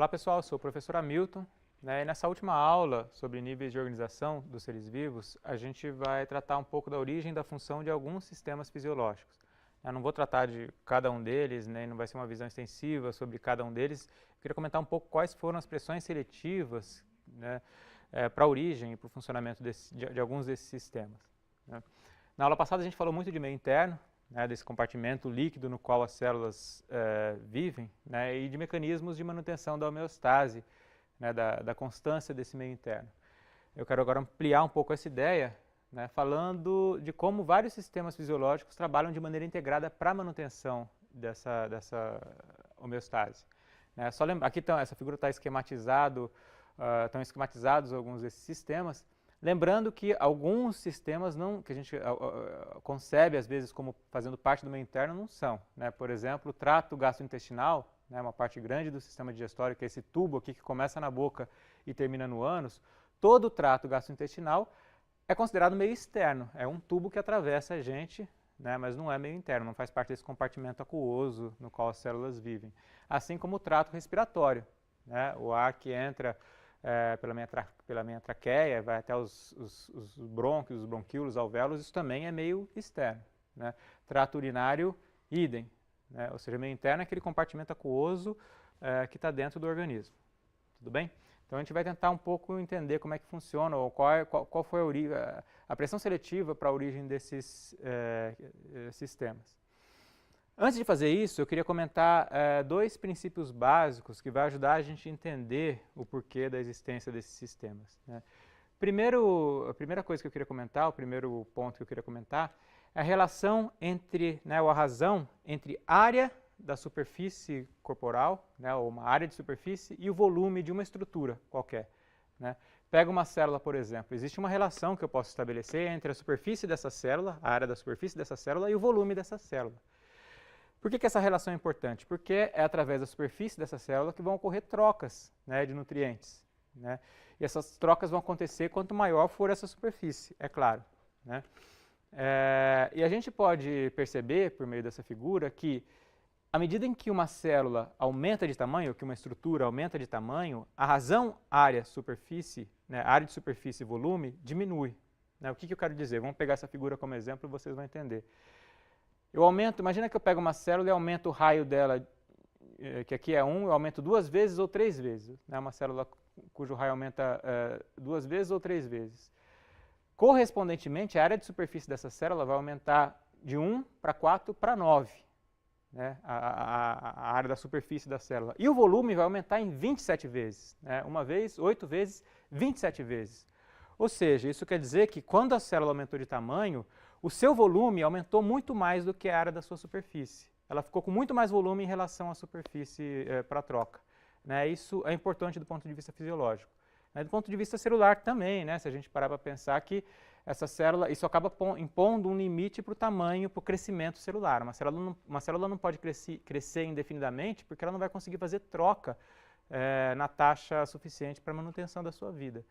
Olá pessoal, eu sou o professor Hamilton, né, e nessa última aula sobre níveis de organização dos seres vivos, a gente vai tratar um pouco da origem e da função de alguns sistemas fisiológicos. Eu não vou tratar de cada um deles, né, não vai ser uma visão extensiva sobre cada um deles, eu queria comentar um pouco quais foram as pressões seletivas, né, para a origem e para o funcionamento de alguns desses sistemas. Né. Na aula passada a gente falou muito de meio interno, né, desse compartimento líquido no qual as células vivem, né, e de mecanismos de manutenção da homeostase, né, da constância desse meio interno. Eu quero agora ampliar um pouco essa ideia, né, falando de como vários sistemas fisiológicos trabalham de maneira integrada para a manutenção dessa homeostase. Né, só lembra, aqui essa figura está esquematizados alguns desses sistemas. Lembrando que alguns sistemas que a gente concebe às vezes como fazendo parte do meio interno não são. Né? Por exemplo, o trato gastrointestinal, né, uma parte grande do sistema digestório, que é esse tubo aqui que começa na boca e termina no ânus, todo o trato gastrointestinal é considerado meio externo. É um tubo que atravessa a gente, né, mas não é meio interno, não faz parte desse compartimento aquoso no qual as células vivem. Assim como o trato respiratório, né, o ar que entra pela minha traqueia, vai até os brônquios, os bronquíolos, alvéolos, isso também é meio externo. Né? Trato urinário, idem. Né? Ou seja, meio interno é aquele compartimento aquoso que está dentro do organismo. Tudo bem? Então a gente vai tentar um pouco entender como é que funciona, ou qual foi a pressão seletiva para a origem desses sistemas. Antes de fazer isso, eu queria comentar dois princípios básicos que vão ajudar a gente a entender o porquê da existência desses sistemas. Né? A primeira coisa que eu queria comentar, o primeiro ponto que eu queria comentar, é a relação entre, né, ou a razão entre área da superfície corporal, né, ou uma área de superfície, e o volume de uma estrutura qualquer. Né? Pega uma célula, por exemplo, existe uma relação que eu posso estabelecer entre a superfície dessa célula, a área da superfície dessa célula e o volume dessa célula. Por que essa relação é importante? Porque é através da superfície dessa célula que vão ocorrer trocas, né, de nutrientes. Né? E essas trocas vão acontecer quanto maior for essa superfície, é claro. Né? E a gente pode perceber, por meio dessa figura, que à medida em que uma célula aumenta de tamanho, que uma estrutura aumenta de tamanho, a razão área-superfície, né, área de superfície e volume, diminui. Né? O que eu quero dizer? Vamos pegar essa figura como exemplo e vocês vão entender. Eu aumento, imagina que eu pego uma célula e aumento o raio dela, que aqui é 1, eu aumento 2 vezes ou 3 vezes. Né? Uma célula cujo raio aumenta 2 vezes ou 3 vezes. Correspondentemente, a área de superfície dessa célula vai aumentar de 1 para 4 para 9. Né? A área da superfície da célula. E o volume vai aumentar em 27 vezes. Né? Uma vez, 8 vezes, 27 vezes. Ou seja, isso quer dizer que quando a célula aumentou de tamanho, o seu volume aumentou muito mais do que a área da sua superfície. Ela ficou com muito mais volume em relação à superfície para a troca. Né? Isso é importante do ponto de vista fisiológico. Né? Do ponto de vista celular também, né? Se a gente parar para pensar que essa célula, isso acaba impondo um limite para o tamanho, para o crescimento celular. Uma célula não pode crescer indefinidamente porque ela não vai conseguir fazer troca na taxa suficiente para a manutenção da sua vida.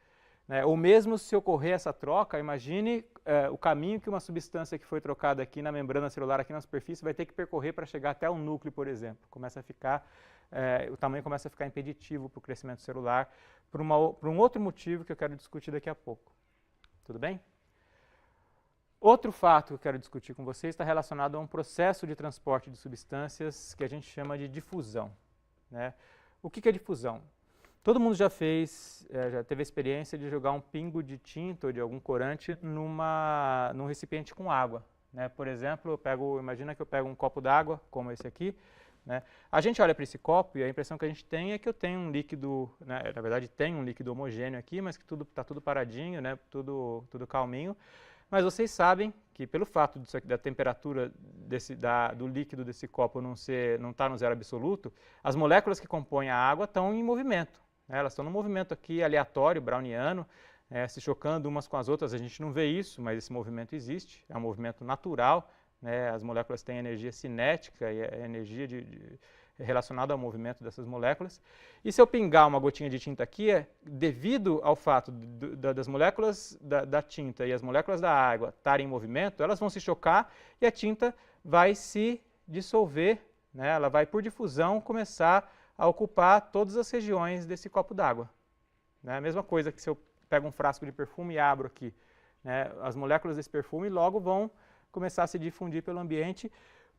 Ou mesmo se ocorrer essa troca, imagine o caminho que uma substância que foi trocada aqui na membrana celular, aqui na superfície, vai ter que percorrer para chegar até o núcleo, por exemplo. O tamanho começa a ficar impeditivo para o crescimento celular, por um outro motivo que eu quero discutir daqui a pouco. Tudo bem? Outro fato que eu quero discutir com vocês está relacionado a um processo de transporte de substâncias que a gente chama de difusão. Né? O que é difusão? Todo mundo já teve a experiência de jogar um pingo de tinta ou de algum corante num recipiente com água. Né? Por exemplo, imagina que eu pego um copo d'água, como esse aqui. Né? A gente olha para esse copo e a impressão que a gente tem é que eu tenho um líquido, né? Na verdade tem um líquido homogêneo aqui, mas que está tudo paradinho, né? tudo calminho. Mas vocês sabem que pelo fato da temperatura do líquido desse copo não estar no zero absoluto, as moléculas que compõem a água estão em movimento. Elas estão num movimento aqui aleatório, browniano, se chocando umas com as outras. A gente não vê isso, mas esse movimento existe, é um movimento natural. Né? As moléculas têm energia cinética e energia relacionada ao movimento dessas moléculas. E se eu pingar uma gotinha de tinta aqui, devido ao fato das moléculas da tinta e as moléculas da água estarem em movimento, elas vão se chocar e a tinta vai se dissolver, né? Ela vai, por difusão, começar a ocupar todas as regiões desse copo d'água. Né? A mesma coisa que se eu pego um frasco de perfume e abro aqui, né? As moléculas desse perfume logo vão começar a se difundir pelo ambiente,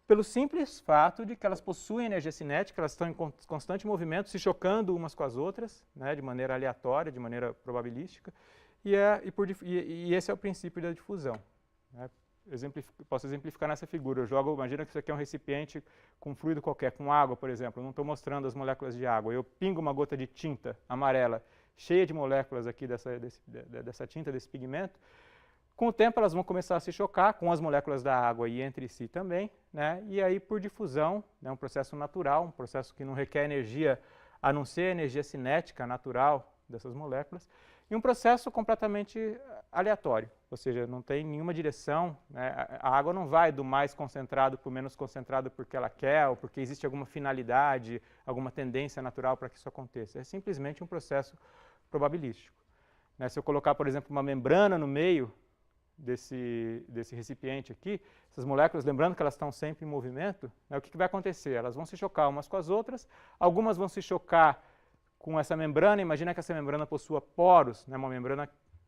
pelo simples fato de que elas possuem energia cinética, elas estão em constante movimento, se chocando umas com as outras, né? De maneira aleatória, de maneira probabilística, e esse é o princípio da difusão. Né? Posso exemplificar nessa figura. Imagina que isso aqui é um recipiente com fluido qualquer, com água, por exemplo. Eu não estou mostrando as moléculas de água. Eu pingo uma gota de tinta amarela, cheia de moléculas aqui dessa tinta, desse pigmento. Com o tempo, elas vão começar a se chocar com as moléculas da água e entre si também, né? E aí, por difusão, né, um processo natural, um processo que não requer energia, a não ser a energia cinética natural dessas moléculas, e um processo completamente aleatório, ou seja, não tem nenhuma direção, né? A água não vai do mais concentrado para o menos concentrado porque ela quer ou porque existe alguma finalidade, alguma tendência natural para que isso aconteça. É simplesmente um processo probabilístico. Né? Se eu colocar, por exemplo, uma membrana no meio desse recipiente aqui, essas moléculas, lembrando que elas estão sempre em movimento, né, o que vai acontecer? Elas vão se chocar umas com as outras, algumas vão se chocar com essa membrana. Imagina que essa membrana possua poros, né,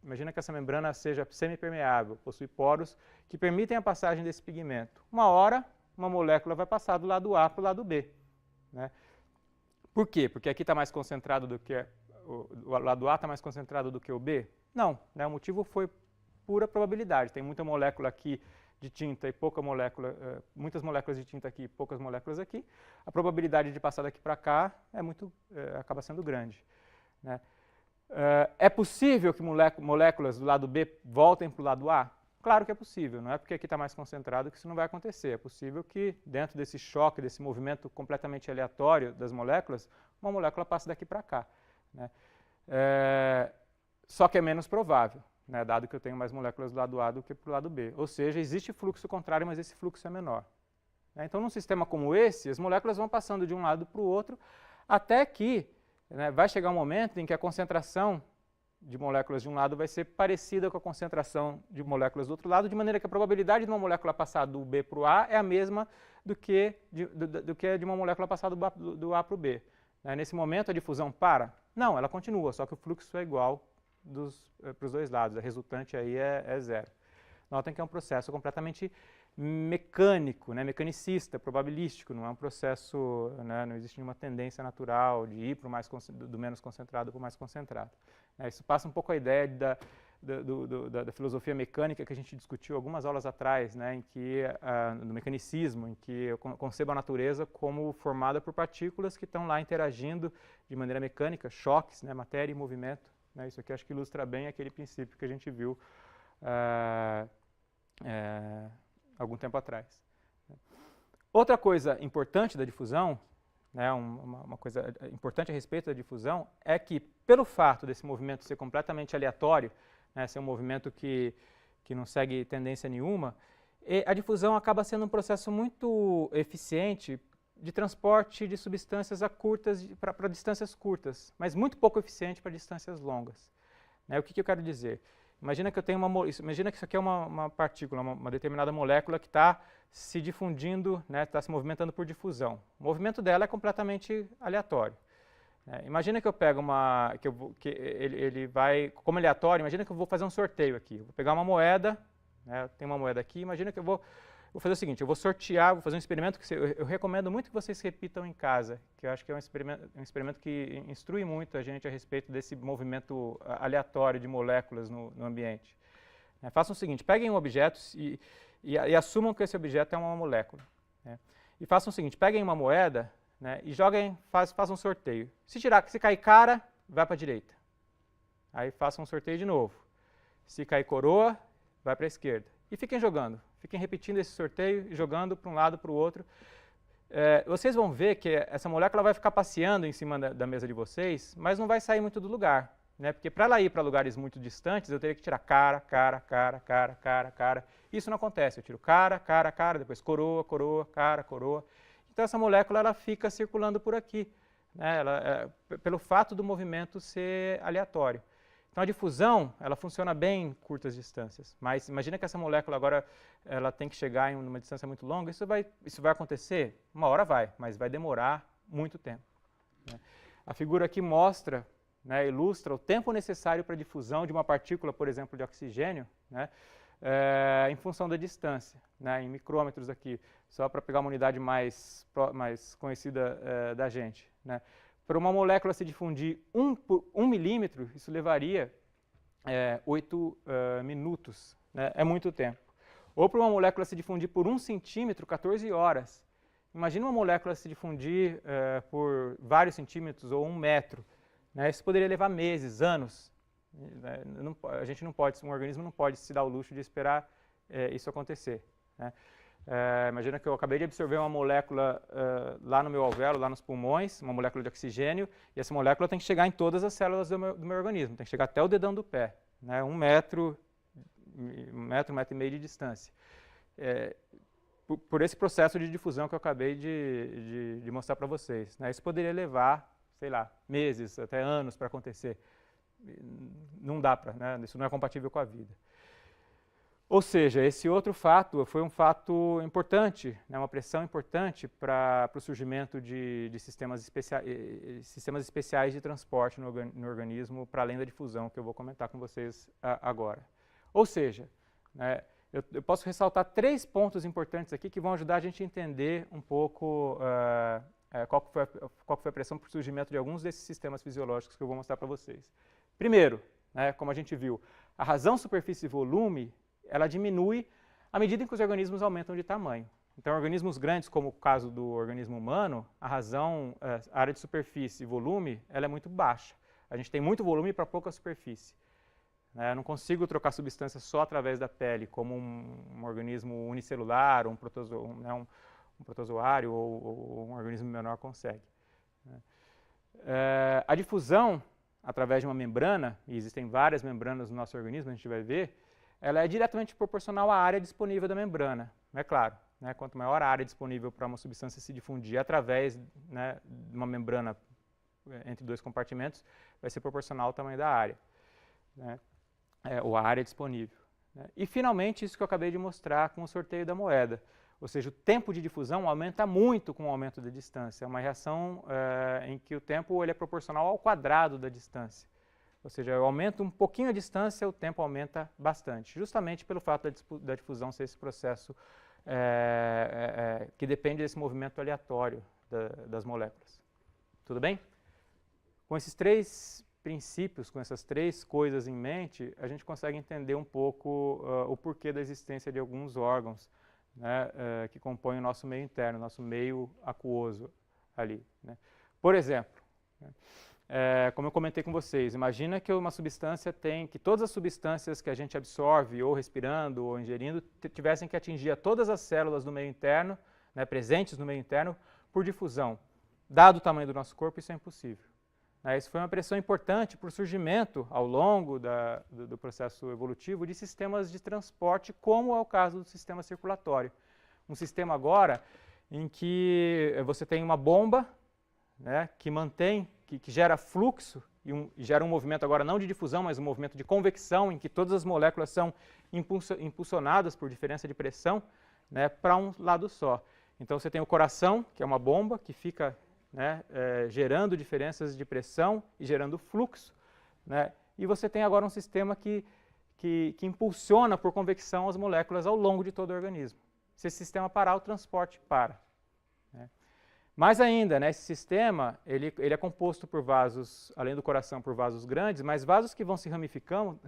imagina que essa membrana seja semipermeável, possui poros que permitem a passagem desse pigmento. Uma hora, uma molécula vai passar do lado A para o lado B. Né? Por quê? Porque aqui está mais concentrado do que o lado A está mais concentrado do que o B? Não, né, o motivo foi pura probabilidade. Tem muita molécula aqui de tinta e muitas moléculas de tinta aqui e poucas moléculas aqui. A probabilidade de passar daqui para cá acaba sendo grande. Né? É possível que moléculas do lado B voltem para o lado A? Claro que é possível, não é porque aqui está mais concentrado que isso não vai acontecer. É possível que dentro desse choque, desse movimento completamente aleatório das moléculas, uma molécula passe daqui para cá. Né? Só que é menos provável. Né, dado que eu tenho mais moléculas do lado A do que para o lado B. Ou seja, existe fluxo contrário, mas esse fluxo é menor. Né, então, num sistema como esse, as moléculas vão passando de um lado para o outro, até que, né, vai chegar um momento em que a concentração de moléculas de um lado vai ser parecida com a concentração de moléculas do outro lado, de maneira que a probabilidade de uma molécula passar do B para o A é a mesma do que de uma molécula passar do A para o B. Né, nesse momento, a difusão para? Não, ela continua, só que o fluxo é igual para os dois lados, a resultante aí é zero. Notem que é um processo completamente mecânico, né, mecanicista, probabilístico, não é um processo, né, não existe nenhuma tendência natural de ir do menos concentrado para o mais concentrado. Isso passa um pouco a ideia da filosofia mecânica que a gente discutiu algumas aulas atrás, né, do mecanicismo, em que eu concebo a natureza como formada por partículas que estão lá interagindo de maneira mecânica, choques, né, matéria e movimento. Isso aqui acho que ilustra bem aquele princípio que a gente viu algum tempo atrás. Outra coisa importante da difusão, né, uma coisa importante a respeito da difusão, é que pelo fato desse movimento ser completamente aleatório, né, ser um movimento que não segue tendência nenhuma, a difusão acaba sendo um processo muito eficiente de transporte de substâncias para distâncias curtas, mas muito pouco eficiente para distâncias longas. Né? O que eu quero dizer? Imagina que isso aqui é uma partícula, uma determinada molécula que está se difundindo, né, está se movimentando por difusão. O movimento dela é completamente aleatório. Imagina que eu pego como aleatório, imagina que eu vou fazer um sorteio aqui. Eu vou pegar uma moeda, né, tem uma moeda aqui, imagina que eu vou fazer o seguinte, eu vou sortear, vou fazer um experimento que eu recomendo muito que vocês repitam em casa, que eu acho que é um experimento que instrui muito a gente a respeito desse movimento aleatório de moléculas no ambiente. Façam o seguinte, peguem um objeto e assumam que esse objeto é uma molécula. Né? E façam o seguinte, peguem uma moeda, né, e façam um sorteio. Se cair cara, vai para a direita. Aí façam um sorteio de novo. Se cair coroa, vai para a esquerda. E fiquem jogando. Fiquem repetindo esse sorteio e jogando para um lado para o outro. Vocês vão ver que essa molécula vai ficar passeando em cima da mesa de vocês, mas não vai sair muito do lugar. Né? Porque para ela ir para lugares muito distantes, eu teria que tirar cara. Isso não acontece. Eu tiro cara, depois coroa, cara, coroa. Então essa molécula ela fica circulando por aqui, né? Pelo fato do movimento ser aleatório. Então a difusão, ela funciona bem em curtas distâncias, mas imagina que essa molécula agora ela tem que chegar em uma distância muito longa, isso vai acontecer? Uma hora vai, mas vai demorar muito tempo. né? A figura aqui mostra, né, ilustra o tempo necessário para a difusão de uma partícula, por exemplo, de oxigênio, né, em função da distância, né, em micrômetros aqui, só para pegar uma unidade mais conhecida da gente, né. Para uma molécula se difundir 1 milímetro, isso levaria 8 minutos, né, é muito tempo. Ou para uma molécula se difundir por 1 centímetro, 14 horas. Imagina uma molécula se difundir por vários centímetros ou 1 metro. Né? Isso poderia levar meses, anos. A gente não pode, um organismo não pode se dar o luxo de esperar isso acontecer. Né? Imagina que eu acabei de absorver uma molécula lá no meu alvéolo, lá nos pulmões, uma molécula de oxigênio, e essa molécula tem que chegar em todas as células do meu organismo, tem que chegar até o dedão do pé, né? 1 metro, 1 metro e meio de distância. Por esse processo de difusão que eu acabei de mostrar para vocês. Né? Isso poderia levar, sei lá, meses, até anos para acontecer. Não dá para, né? Isso não é compatível com a vida. Ou seja, esse outro fato foi um fato importante, né? Uma pressão importante para o surgimento de sistemas especiais de transporte no organismo, para além da difusão, que eu vou comentar com vocês agora. Ou seja, né, eu posso ressaltar 3 pontos importantes aqui que vão ajudar a gente a entender um pouco qual foi a pressão para o surgimento de alguns desses sistemas fisiológicos que eu vou mostrar para vocês. Primeiro, né, como a gente viu, a razão superfície e volume, ela diminui à medida em que os organismos aumentam de tamanho. Então, organismos grandes, como o caso do organismo humano, a área de superfície e volume, ela é muito baixa. A gente tem muito volume para pouca superfície. Eu não consigo trocar substância só através da pele, como um organismo unicelular, um protozoário ou um organismo menor consegue. A difusão, através de uma membrana, e existem várias membranas no nosso organismo, a gente vai ver, ela é diretamente proporcional à área disponível da membrana, é claro. Né? Quanto maior a área disponível para uma substância se difundir através, né, de uma membrana entre 2 compartimentos, vai ser proporcional ao tamanho da área. Né? Ou a área disponível. Né? E, finalmente, isso que eu acabei de mostrar com o sorteio da moeda. Ou seja, o tempo de difusão aumenta muito com o aumento da distância. É uma reação em que o tempo ele é proporcional ao quadrado da distância. Ou seja, eu aumento um pouquinho a distância, o tempo aumenta bastante. Justamente pelo fato da difusão ser esse processo que depende desse movimento aleatório das moléculas. Tudo bem? Com esses 3 princípios, com essas 3 coisas em mente, a gente consegue entender um pouco o porquê da existência de alguns órgãos, né, que compõem o nosso meio interno, nosso meio aquoso ali. Né. Por exemplo, como eu comentei com vocês, imagina que uma substância que todas as substâncias que a gente absorve, ou respirando, ou ingerindo, tivessem que atingir a todas as células do meio interno, né, presentes no meio interno, por difusão. Dado o tamanho do nosso corpo, isso é impossível. Isso foi uma pressão importante para o surgimento, ao longo do processo evolutivo, de sistemas de transporte, como é o caso do sistema circulatório. Um sistema agora em que você tem uma bomba, né, que gera fluxo, e gera um movimento agora não de difusão, mas um movimento de convecção, em que todas as moléculas são impulsionadas por diferença de pressão, né, para um lado só. Então você tem o coração, que é uma bomba, que fica, né, gerando diferenças de pressão e gerando fluxo, né, e você tem agora um sistema que impulsiona por convecção as moléculas ao longo de todo o organismo. Se esse sistema parar, o transporte para. Né. Mais ainda, né, esse sistema ele é composto por vasos, além do coração, por vasos grandes, mas vasos que vão se ramificando,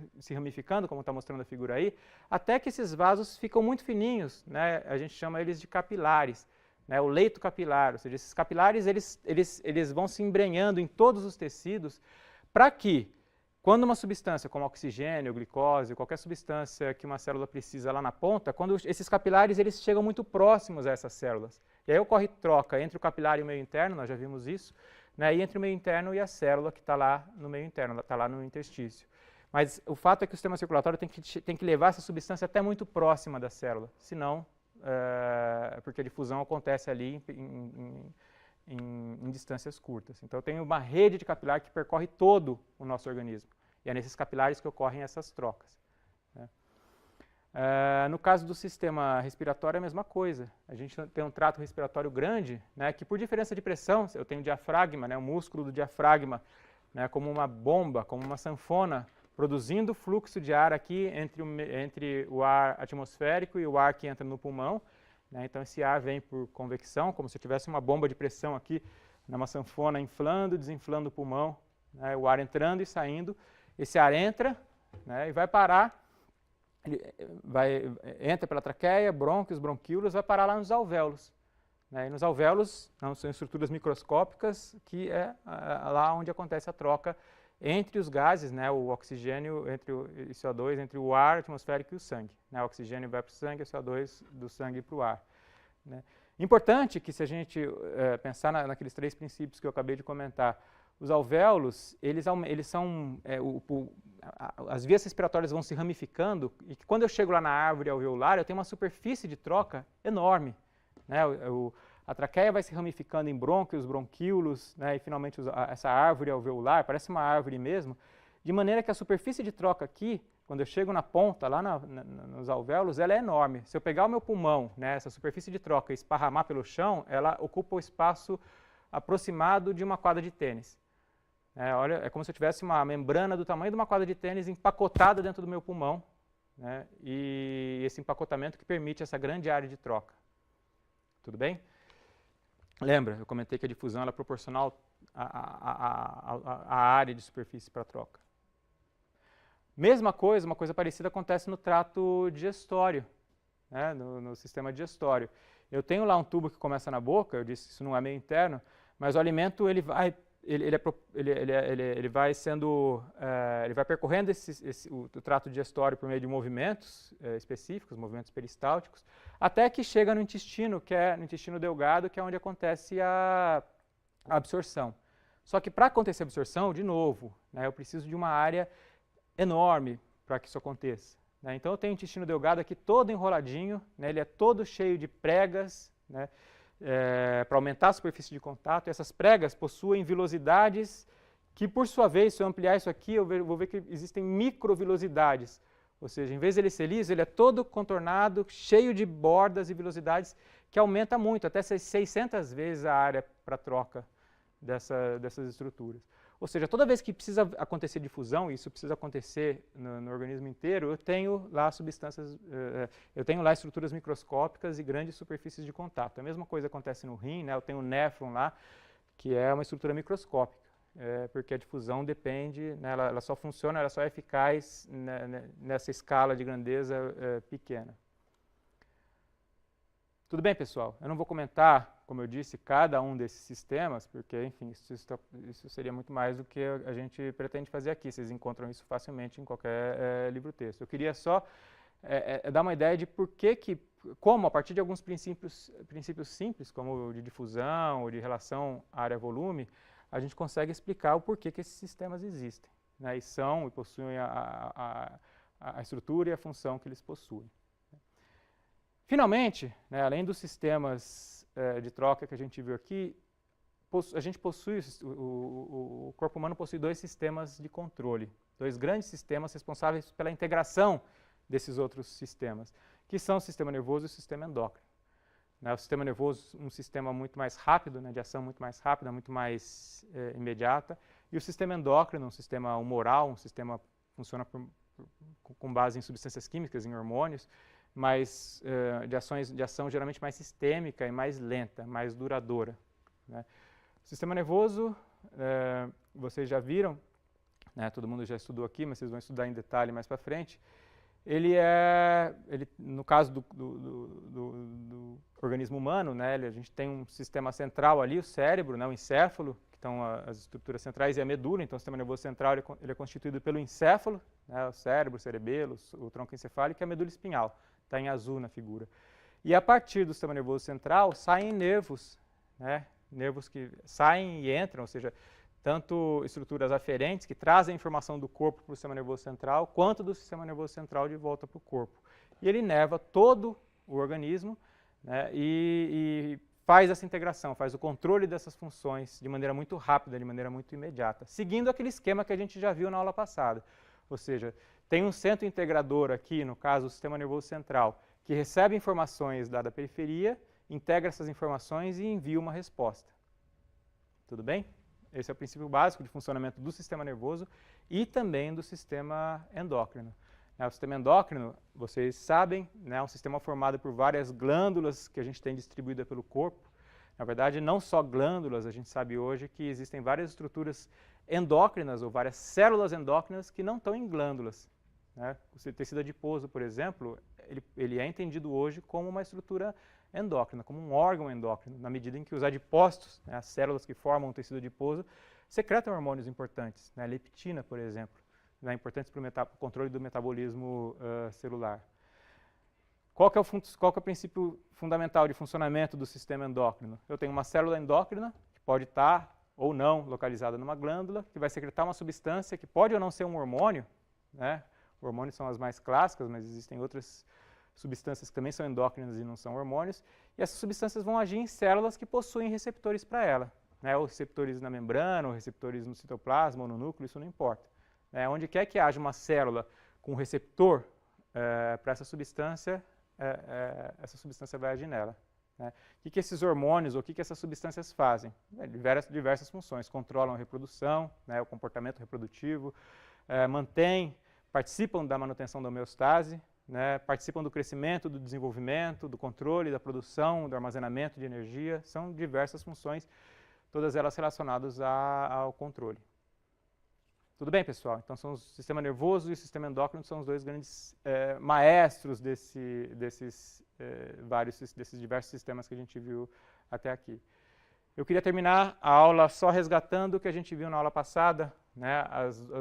como está mostrando a figura aí, até que esses vasos ficam muito fininhos, né, a gente chama eles de capilares. Né, o leito capilar, ou seja, esses capilares eles vão se embrenhando em todos os tecidos para que, quando uma substância como oxigênio, glicose, qualquer substância que uma célula precisa lá na ponta, quando esses capilares eles chegam muito próximos a essas células. E aí ocorre troca entre o capilar e o meio interno, nós já vimos isso, né, e entre o meio interno e a célula que está lá no meio interno, está lá no interstício. Mas o fato é que o sistema circulatório tem que levar essa substância até muito próxima da célula, senão porque a difusão acontece ali em distâncias curtas. Então eu tenho uma rede de capilar que percorre todo o nosso organismo. E é nesses capilares que ocorrem essas trocas. Né. No caso do sistema respiratório é a mesma coisa. A gente tem um trato respiratório grande, né, que por diferença de pressão, eu tenho diafragma, né, o músculo do diafragma, né, como uma bomba, como uma sanfona, produzindo fluxo de ar aqui entre o ar atmosférico e o ar que entra no pulmão. Né, então esse ar vem por convecção, como se tivesse uma bomba de pressão aqui, numa sanfona inflando, desinflando o pulmão, né, o ar entrando e saindo. Esse ar entra, né, e vai parar. Entra pela traqueia, brônquios, bronquíolos, vai parar lá nos alvéolos. Né? E nos alvéolos são estruturas microscópicas, que é lá onde acontece a troca entre os gases, né? O oxigênio entre o CO2, entre o ar atmosférico e o sangue. Né? O oxigênio vai para o sangue, o CO2 do sangue para o ar. Né? Importante que, se a gente pensar naqueles 3 princípios que eu acabei de comentar, os alvéolos, eles são, as vias respiratórias vão se ramificando, e que quando eu chego lá na árvore alveolar, eu tenho uma superfície de troca enorme. Né? A traqueia vai se ramificando em brônquios, bronquíolos, né? E finalmente essa árvore alveolar, parece uma árvore mesmo, de maneira que a superfície de troca aqui, quando eu chego na ponta, lá nos alvéolos, ela é enorme. Se eu pegar o meu pulmão, né, essa superfície de troca, e esparramar pelo chão, ela ocupa o espaço aproximado de uma quadra de tênis. Olha, é como se eu tivesse uma membrana do tamanho de uma quadra de tênis empacotada dentro do meu pulmão, né, e esse empacotamento que permite essa grande área de troca. Tudo bem? Lembra, eu comentei que a difusão ela é proporcional à área de superfície para troca. Mesma coisa, uma coisa parecida acontece no trato digestório, né, no sistema digestório. Eu tenho lá um tubo que começa na boca, eu disse que isso não é meio interno, mas o alimento ele vai percorrendo o trato digestório por meio de movimentos específicos, movimentos peristálticos, até que chega no intestino, que é no intestino delgado, que é onde acontece a absorção. Só que para acontecer a absorção, de novo, né, eu preciso de uma área enorme para que isso aconteça. Né? Então eu tenho o intestino delgado aqui todo enroladinho, né, ele é todo cheio de pregas, né, para aumentar a superfície de contato. E essas pregas possuem vilosidades que, por sua vez, se eu ampliar isso aqui, eu vou ver que existem microvilosidades. Ou seja, em vez de ele ser liso, ele é todo contornado, cheio de bordas e vilosidades, que aumenta muito, até 600 vezes a área para troca dessas estruturas. Ou seja, toda vez que precisa acontecer difusão, e isso precisa acontecer no organismo inteiro, eu tenho lá estruturas microscópicas e grandes superfícies de contato. A mesma coisa acontece no rim, né? Eu tenho o néfron lá, que é uma estrutura microscópica, porque a difusão depende, né? ela só funciona, ela só é eficaz nessa escala de grandeza pequena. Tudo bem, pessoal? Eu não vou comentar, como eu disse, cada um desses sistemas, porque, enfim, isso seria muito mais do que a gente pretende fazer aqui. Vocês encontram isso facilmente em qualquer livro-texto. Eu queria só dar uma ideia de como, a partir de alguns princípios simples, como o de difusão ou de relação área-volume, a gente consegue explicar o porquê que esses sistemas existem, né, e possuem a estrutura e a função que eles possuem. Finalmente, né, além dos sistemas de troca que a gente viu aqui, o corpo humano possui 2 sistemas de controle, 2 grandes sistemas responsáveis pela integração desses outros sistemas, que são o sistema nervoso e o sistema endócrino. Né, o sistema nervoso, um sistema muito mais rápido, né, de ação muito mais rápida, muito mais imediata, e o sistema endócrino, um sistema humoral, um sistema que funciona com base em substâncias químicas, em hormônios, mas de ação geralmente mais sistêmica e mais lenta, mais duradoura. Né. O sistema nervoso, vocês já viram, né, todo mundo já estudou aqui, mas vocês vão estudar em detalhe mais para frente. No caso do organismo humano, né, a gente tem um sistema central ali, o cérebro, né, o encéfalo, que estão as estruturas centrais, e a medula. Então o sistema nervoso central ele é constituído pelo encéfalo, né, o cérebro, o cerebelo, o tronco encefálico, e a medula espinhal, está em azul na figura. E a partir do sistema nervoso central saem nervos, né, nervos que saem e entram, ou seja, tanto estruturas aferentes, que trazem a informação do corpo para o sistema nervoso central, quanto do sistema nervoso central de volta para o corpo. E ele inerva todo o organismo, né, e faz essa integração, faz o controle dessas funções de maneira muito rápida, de maneira muito imediata, seguindo aquele esquema que a gente já viu na aula passada. Ou seja, tem um centro integrador aqui, no caso o sistema nervoso central, que recebe informações da periferia, integra essas informações e envia uma resposta. Tudo bem? Esse é o princípio básico de funcionamento do sistema nervoso e também do sistema endócrino. O sistema endócrino, vocês sabem, é um sistema formado por várias glândulas que a gente tem distribuída pelo corpo. Na verdade, não só glândulas, a gente sabe hoje que existem várias estruturas endócrinas ou várias células endócrinas que não estão em glândulas. O tecido adiposo, por exemplo, ele é entendido hoje como uma estrutura endócrina, como um órgão endócrino, na medida em que os adipócitos, as células que formam o tecido adiposo, secretam hormônios importantes, a leptina, por exemplo, importantes para o controle do metabolismo celular. Qual que é o princípio fundamental de funcionamento do sistema endócrino? Eu tenho uma célula endócrina, que pode estar ou não localizada numa glândula, que vai secretar uma substância que pode ou não ser um hormônio, Hormônios são as mais clássicas, mas existem outras substâncias que também são endócrinas e não são hormônios, e essas substâncias vão agir em células que possuem receptores para ela, ou receptores na membrana, ou receptores no citoplasma ou no núcleo, isso não importa. Onde quer que haja uma célula com receptor para essa substância vai agir nela. O que esses hormônios ou o que essas substâncias fazem? Diversas funções, controlam a reprodução, o comportamento reprodutivo, participam da manutenção da homeostase, participam do crescimento, do desenvolvimento, do controle, da produção, do armazenamento de energia, são diversas funções, todas elas relacionadas ao controle. Tudo bem, pessoal? Então, o sistema nervoso e o sistema endócrino são os dois grandes maestros desses diversos sistemas que a gente viu até aqui. Eu queria terminar a aula só resgatando o que a gente viu na aula passada,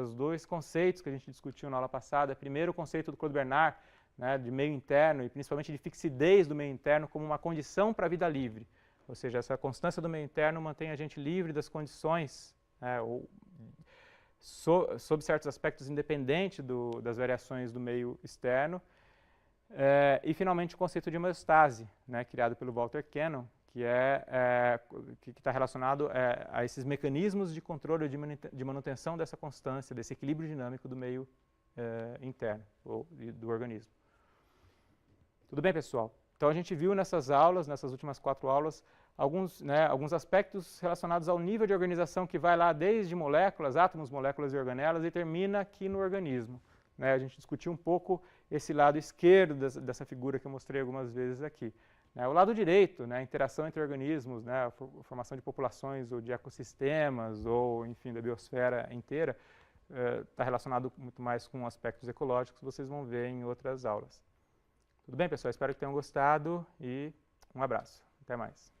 os dois conceitos que a gente discutiu na aula passada. Primeiro, o conceito do Claude Bernard, de meio interno e principalmente de fixidez do meio interno como uma condição para a vida livre. Ou seja, essa constância do meio interno mantém a gente livre das condições, sob certos aspectos independente das variações do meio externo. E, finalmente, o conceito de homeostase, criado pelo Walter Cannon, que está relacionado a esses mecanismos de controle de manutenção dessa constância, desse equilíbrio dinâmico do meio interno ou do organismo. Tudo bem, pessoal? Então, a gente viu nessas últimas 4 aulas, alguns aspectos relacionados ao nível de organização que vai lá desde moléculas, átomos, moléculas e organelas e termina aqui no organismo. A gente discutiu um pouco esse lado esquerdo dessa figura que eu mostrei algumas vezes aqui. O lado direito, a interação entre organismos, a formação de populações ou de ecossistemas, ou, enfim, da biosfera inteira, está relacionado muito mais com aspectos ecológicos, vocês vão ver em outras aulas. Tudo bem, pessoal? Espero que tenham gostado e um abraço. Até mais.